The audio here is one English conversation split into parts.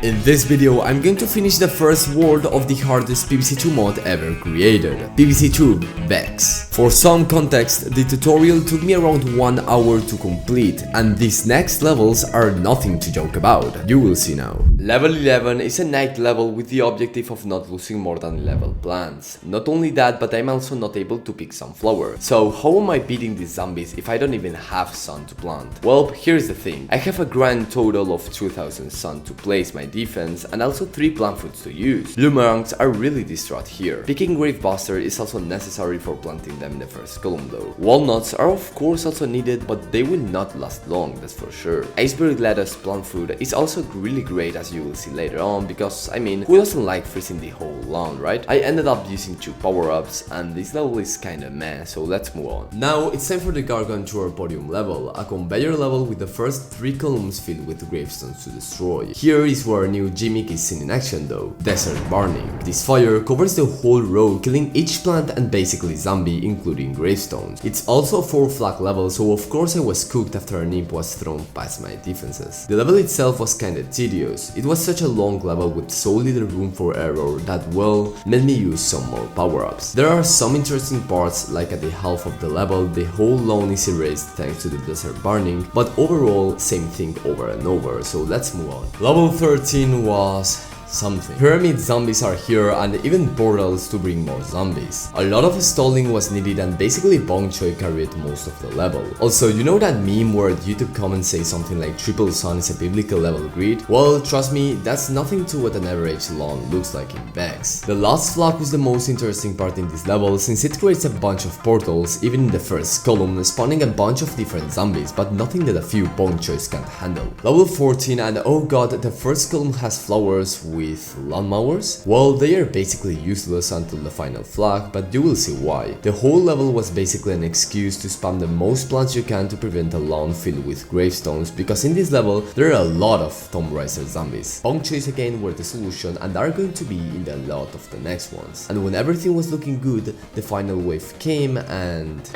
In this video, I'm going to finish the first world of the hardest PvZ2 mod ever created, PvZ2 Vex. For some context, the tutorial took me around 1 hour to complete, and these next levels are nothing to joke about, you will see now. Level 11 is a night level with the objective of not losing more than level plants. Not only that, but I'm also not able to pick sunflower. So how am I beating these zombies if I don't even have sun to plant? Well, here's the thing, I have a grand total of 2000 sun to place my defense and also 3 plant foods to use. Boomerangs are really distraught here. Picking Gravebuster is also necessary for planting them in the first column though. Walnuts are of course also needed, but they will not last long, that's for sure. Iceberg lettuce plant food is also really great, as you will see later on, because I mean, who doesn't like freezing the whole lawn, right? I ended up using 2 power-ups and this level is kinda meh, so let's move on. Now it's time for the Gargantuar podium level, a conveyor level with the first 3 columns filled with gravestones to destroy. Here is where our new gimmick is seen in action though, Desert Burning. This fire covers the whole row, killing each plant and basically zombie, including gravestones. It's also a 4 flag level, so of course I was cooked after an imp was thrown past my defenses. The level itself was kinda tedious. It was such a long level with so little room for error that, well, made me use some more power-ups. There are some interesting parts, like at the half of the level the whole lawn is erased thanks to the Desert Burning, but overall same thing over and over, so let's move on. Level 13 was something. Pyramid zombies are here and even portals to bring more zombies. A lot of stalling was needed and basically Bong Choi carried most of the level. Also, you know that meme where YouTube comments say something like triple sun is a biblical level grid? Well, trust me, that's nothing to what an average lawn looks like in Vex. The last flock was the most interesting part in this level since it creates a bunch of portals, even in the first column, spawning a bunch of different zombies, but nothing that a few Bong Chois can't handle. Level 14 and oh god, the first column has flowers with lawnmowers? Well, they are basically useless until the final flag, but you will see why. The whole level was basically an excuse to spam the most plants you can to prevent a lawn filled with gravestones, because in this level there are a lot of Tomb Raider zombies. Bong Chois again were the solution and are going to be in a lot of the next ones. And when everything was looking good, the final wave came and...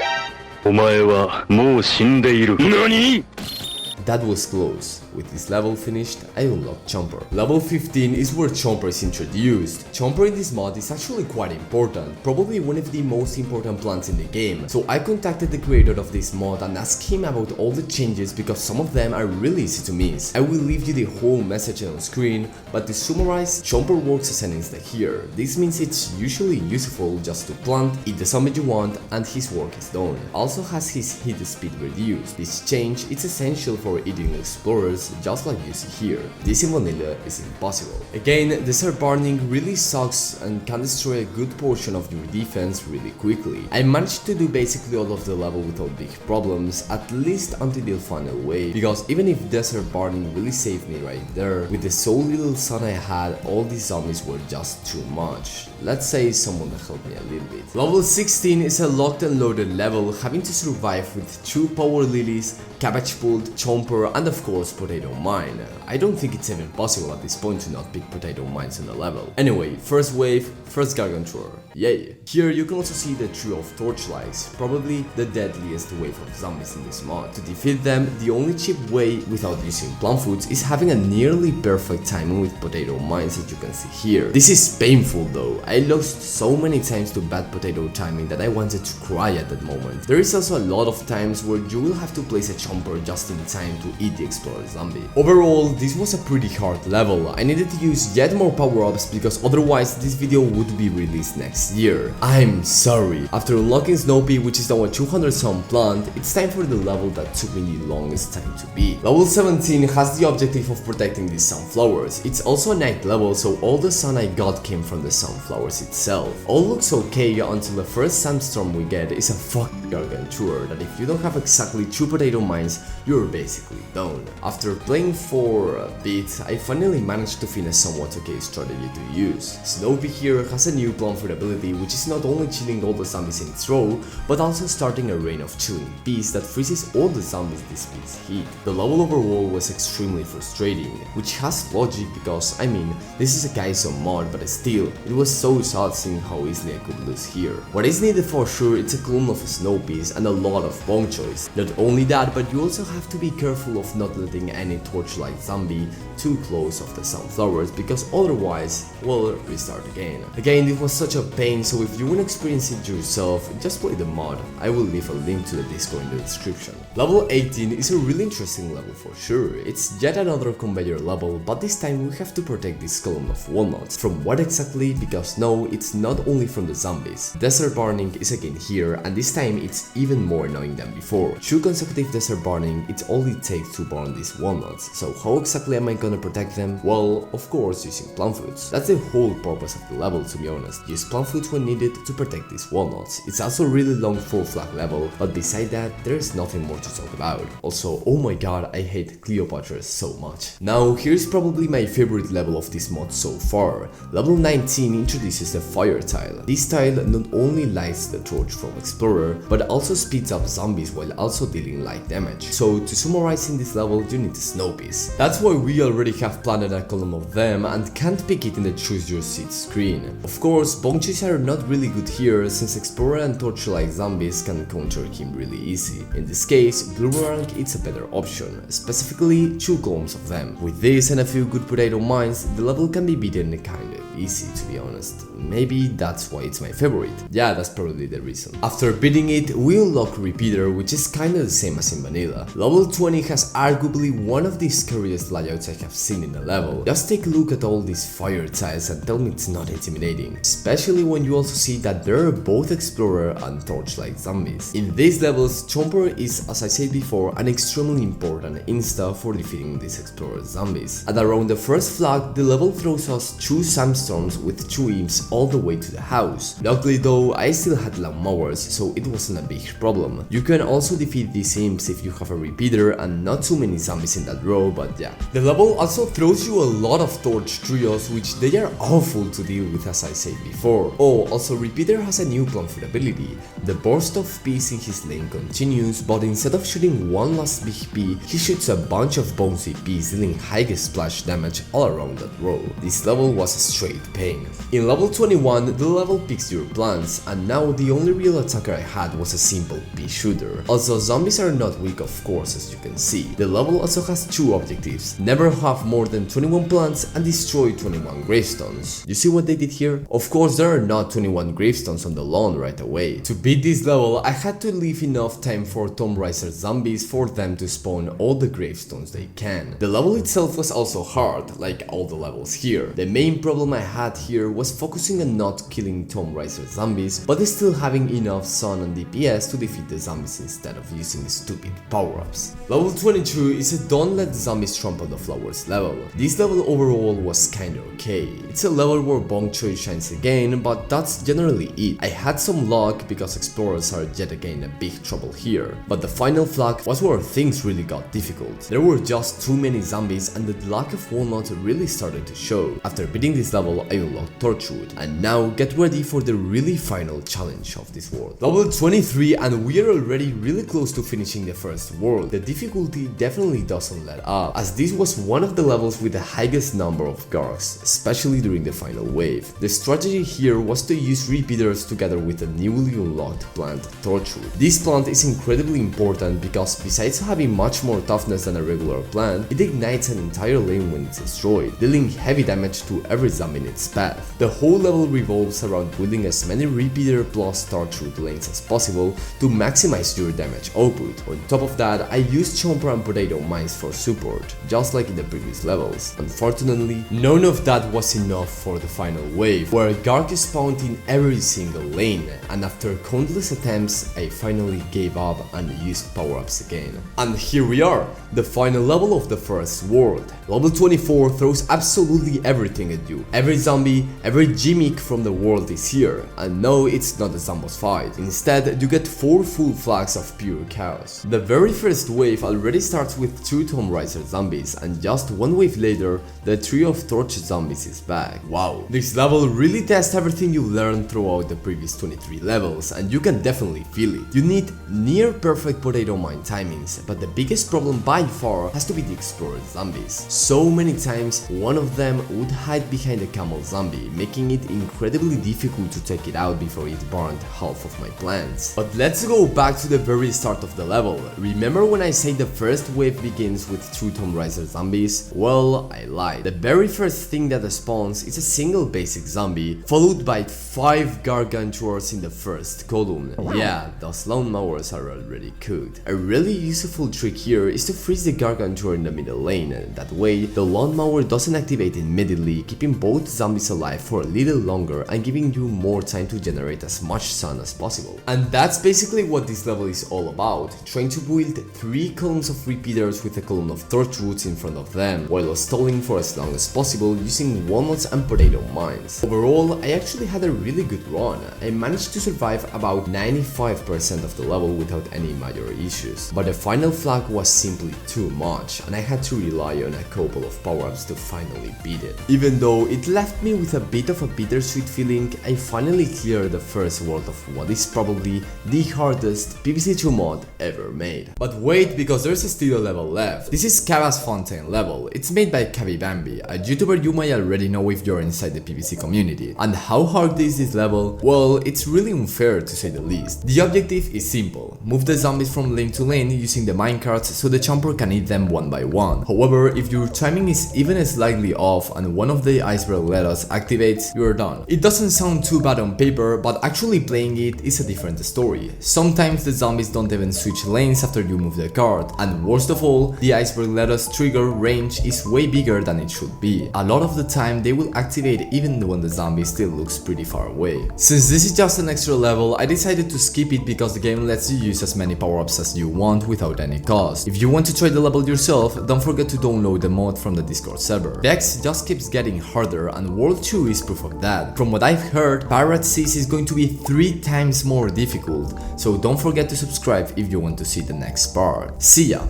That was close. With this level finished, I unlocked Chomper. Level 15 is where Chomper is introduced. Chomper in this mod is actually quite important, probably one of the most important plants in the game. So I contacted the creator of this mod and asked him about all the changes because some of them are really easy to miss. I will leave you the whole message on screen, but to summarize, Chomper works as an insta here. This means it's usually useful just to plant, eat the zombie you want, and his work is done. Also has his hit speed reduced. This change is essential for eating explorers, just like you see here. This in vanilla is impossible. Again, Desert Burning really sucks and can destroy a good portion of your defense really quickly. I managed to do basically all of the level without big problems, at least until the final wave, because even if Desert Burning really saved me right there, with the so little sun I had, all these zombies were just too much. Let's say someone helped me a little bit. Level 16 is a locked and loaded level, having to survive with 2 power lilies, cabbage pult, chomper, and of course potato mine. I don't think it's even possible at this point to not pick potato mines on the level. Anyway, first wave, first Gargantuar. Yay! Here you can also see the trio of torchlights, probably the deadliest wave of zombies in this mod. To defeat them, the only cheap way without using plant foods is having a nearly perfect timing with potato mines, as you can see here. This is painful though. I lost so many times to bad potato timing that I wanted to cry at that moment. There is also a lot of times where you will have to place a chomper just in time to eat the explorer zombie. Overall, this was a pretty hard level. I needed to use yet more power-ups because otherwise this video would be released next year. I'm sorry. After unlocking Snoopy, which is now a 200 sun plant, it's time for the level that took me the longest time to beat. Level 17 has the objective of protecting these sunflowers. It's also a night level, so all the sun I got came from the sunflowers itself. All looks okay until the first sandstorm we get is a fucking Gargantuar that if you don't have exactly 2 potato mines, you're basically done. After playing for a bit, I finally managed to find a somewhat okay strategy to use. Snoopy here has a new plant food ability, which is not only chilling all the zombies in its row, but also starting a rain of chilling bees that freezes all the zombies this bees hit. The level overall was extremely frustrating, which has logic because, I mean, this is a Kaizo mod, but still, it was so sad seeing how easily I could lose here. What is needed for sure, it's a clone of Snoopy's and a lot of Bong Chois. Not only that, but you also have to be careful of not letting any torchlight zombie too close of the sunflowers, because otherwise we'll restart again. Again, it was such a pain, so if you want to experience it yourself, just play the mod. I will leave a link to the Discord in the description. Level 18 is a really interesting level for sure. It's yet another conveyor level, but this time we have to protect this column of walnuts. From what exactly? Because no, it's not only from the zombies. Desert burning is again here, and this time it's even more annoying than before. 2 consecutive desert burning, it's all it takes to burn these walnuts. So how exactly am I gonna protect them? Well, of course using plant foods. That's the whole purpose of the level, to be honest. Use plant foods when needed to protect these walnuts. It's also a really long full flag level, but beside that, there's nothing more to talk about. Also, oh my god, I hate Cleopatra so much. Now, here's probably my favorite level of this mod so far. Level 19 introduces the fire tile. This tile not only lights the torch from Explorer, but also speeds up zombies while also dealing light damage. So to summarize in this level, you need a snow piece. That's why we already have planted a column of them and can't pick it in the choose your seat screen. Of course, bunches are not really good here, since Explorer and torchlight zombies can counter him really easy. In this case, Bloomerang is a better option, specifically 2 columns of them. With this and a few good potato mines, the level can be beaten kind of easy, to be honest. Maybe that's why it's my favorite. Yeah, that's probably the reason. After beating it, we unlock Repeater, which is kinda the same as in vanilla. Level 20 has arguably one of the scariest layouts I have seen in a level. Just take a look at all these fire tiles and tell me it's not intimidating. Especially when you also see that there are both Explorer and Torchlight zombies. In these levels, Chomper is, as I said before, an extremely important insta for defeating these Explorer zombies. At around the first flag, the level throws us 2 sandstorms with 2 imps all the way to the house. Luckily though, I still had lawnmowers, so it wasn't a big problem. You can also defeat these imps if you have a repeater and not too many zombies in that row, but yeah. The level also throws you a lot of torch trios, which they are awful to deal with, as I said before. Oh, also Repeater has a new plant food ability. The burst of peas in his lane continues, but instead of shooting one last big pea, he shoots a bunch of bouncy peas, dealing high splash damage all around that row. This level was a straight pain. In level 21, the level picks your plants, and now the only real attacker I had was a simple pea shooter. Also, zombies are not weak, of course, as you can see. The level also has 2 objectives: never have more than 21 plants and destroy 21 gravestones. You see what they did here? Of course, there are not 21 gravestones on the lawn right away. To beat this level, I had to leave enough time for Tomb Raider zombies for them to spawn all the gravestones they can. The level itself was also hard, like all the levels here. The main problem I had here was focusing on not killing Tomb Raider zombies, but still having enough sun and DPS to defeat the zombies instead of using stupid power-ups. Level 22 is a don't let the zombies trample the flowers level. This level overall was kinda okay. It's a level where Bong Choy shines again, but that's generally it. I had some luck because explorers are yet again a big trouble here, but the final flag was where things really got difficult. There were just too many zombies and the lack of walnut really started to show. After beating this level, I unlocked Torchwood, and now get ready for the really final challenge of this world. Level 23, and we are already really close to finishing the first world. The difficulty definitely doesn't let up, as this was one of the levels with the highest number of gargs, especially during the final wave. The strategy here was to use repeaters together with the newly unlocked plant Torchwood. This plant is incredibly important because besides having much more toughness than a regular plant, it ignites an entire lane when it's destroyed, dealing heavy damage to every zombie in its path. The whole level revolves around building as many repeater plus Torchwood lanes as possible to maximize your damage output. On top of that, I used Chomper and Potato Mines for support, just like in the previous levels. Unfortunately, none of that was enough for the final wave, where Garg spawned in every single lane, and after countless attempts, I finally gave up and used power-ups again. And here we are, the final level of the first world. Level 24 throws absolutely everything at you. Every zombie, every gimmick from the world is here, and no, it's not a zombies fight. Instead, you get 4 full flags of pure chaos. The very first wave already starts with 2 Tomb Raider zombies, and just 1 wave later, the trio of Torch zombies is back. Wow, this level really tests everything you learned throughout the previous 23 levels, and you can definitely feel it. You need near perfect potato mine timings, but the biggest problem by far has to be the Explorer zombies. So many times, one of them would hide behind a camel zombie, making it it incredibly difficult to take it out before it burned half of my plants. But let's go back to the very start of the level. Remember when I say the first wave begins with 2 Tomb Raider zombies? Well, I lied. The very first thing that spawns is a single basic zombie, followed by 5 gargantuars in the first column. Yeah, those lawnmowers are already cooked. A really useful trick here is to freeze the gargantuar in the middle lane. That way, the lawnmower doesn't activate immediately, keeping both zombies alive for a little longer and giving you more time to generate as much sun as possible. And that's basically what this level is all about, trying to build 3 columns of repeaters with a column of torch roots in front of them, while stalling for as long as possible using walnuts and potato mines. Overall, I actually had a really good run. I managed to survive about 95% of the level without any major issues, but the final flag was simply too much and I had to rely on a couple of power-ups to finally beat it. Even though it left me with a bit of a bittersweet feeling, I finally cleared the first world of what is probably the hardest PvZ2 mod ever made. But wait, because there's still a level left. This is Kava's Fountain level. It's made by Bambi, a YouTuber you might already know if you're inside the PvZ community. And how hard is this level? Well, it's really unfair to say the least. The objective is simple: move the zombies from lane to lane using the minecarts so the chomper can eat them one by one. However, if your timing is even slightly off and one of the iceberg lettuce activates, you're done. It doesn't sound too bad on paper, but actually playing it is a different story. Sometimes the zombies don't even switch lanes after you move the card, and worst of all, the iceberg lettuce trigger range is way bigger than it should be. A lot of the time they will activate even when the zombie still looks pretty far away. Since this is just an extra level, I decided to skip it because the game lets you use as many power-ups as you want without any cost. If you want to try the level yourself, don't forget to download the mod from the Discord server. The X just keeps getting harder and World 2 is proof of that. From what I've heard, Pirate Seas is going to be 3 times more difficult, so don't forget to subscribe if you want to see the next part. See ya!